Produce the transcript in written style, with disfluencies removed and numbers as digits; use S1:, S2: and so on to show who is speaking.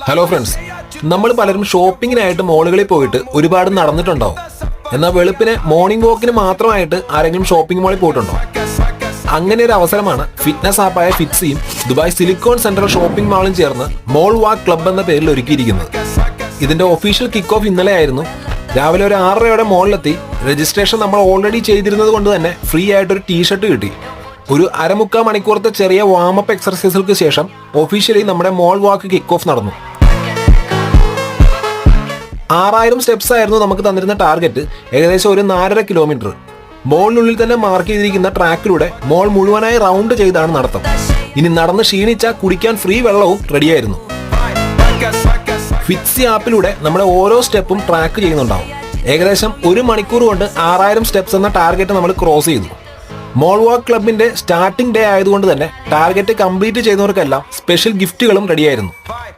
S1: Hello friends, നമ്മൾ പലരും ഷോപ്പിങ്ങിനായിട്ട് മോളുകളിൽ പോയിട്ട് ഒരുപാട് നടന്നിട്ടുണ്ടാവും. എന്നാൽ വെളുപ്പിനെ മോർണിംഗ് വാക്കിന് മാത്രമായിട്ട് ആരെങ്കിലും ഷോപ്പിംഗ് മോളിൽ പോയിട്ടുണ്ടോ? അങ്ങനെ ഒരു അവസരമാണ് ഫിറ്റ്നസ് ആപ്പായ ഫിറ്റ്സിയും ദുബായ് സിലിക്കോൺ സെൻട്രൽ ഷോപ്പിംഗ് മാളും ചേർന്ന് മോൾ വാക്ക് ക്ലബ് എന്ന പേരിൽ ഒരുക്കിയിരിക്കുന്നത്. ഇതിന്റെ ഒഫീഷ്യൽ കിക്ക് ഓഫ് ഇന്നലെ ആയിരുന്നു. രാവിലെ ഒരു 6:30 മോളിലെത്തി. രജിസ്ട്രേഷൻ നമ്മൾ ഓൾറെഡി ചെയ്തിരുന്നത് കൊണ്ട് തന്നെ ഫ്രീ ആയിട്ടൊരു ടീഷർട്ട് കിട്ടി. ഒരു അരമുക്കാൽ മണിക്കൂറത്തെ ചെറിയ വാമപ്പ് എക്സർസൈസുകൾക്ക് ശേഷം ഒഫീഷ്യലി നമ്മുടെ മോൾ വാക്ക് കിക്ക് ഓഫ് നടന്നു. 6000 സ്റ്റെപ്സ് ആയിരുന്നു നമുക്ക് തന്നിരുന്ന ടാർഗറ്റ്. ഏകദേശം ഒരു 4.5 കിലോമീറ്റർ. മോളിനുള്ളിൽ തന്നെ മാർക്ക് ചെയ്തിരിക്കുന്ന ട്രാക്കിലൂടെ മോൾ മുഴുവനായി റൗണ്ട് ചെയ്താണ് നടത്തം. ഇനി നടന്ന് ക്ഷീണിച്ചാൽ കുടിക്കാൻ ഫ്രീ വെള്ളവും റെഡിയായിരുന്നു. ഫിറ്റ്സി ആപ്പിലൂടെ നമ്മുടെ ഓരോ സ്റ്റെപ്പും ട്രാക്ക് ചെയ്യുന്നുണ്ടാവും. ഏകദേശം 1 മണിക്കൂർ കൊണ്ട് 6000 സ്റ്റെപ്സ് എന്ന ടാർഗറ്റ് നമ്മൾ ക്രോസ് ചെയ്തു. മോൾ വാക്ക് ക്ലബിന്റെ സ്റ്റാർട്ടിംഗ് ഡേ ആയതുകൊണ്ട് തന്നെ ടാർഗറ്റ് കംപ്ലീറ്റ് ചെയ്യുന്നവർക്കെല്ലാം സ്പെഷ്യൽ ഗിഫ്റ്റുകളും റെഡിയായിരുന്നു.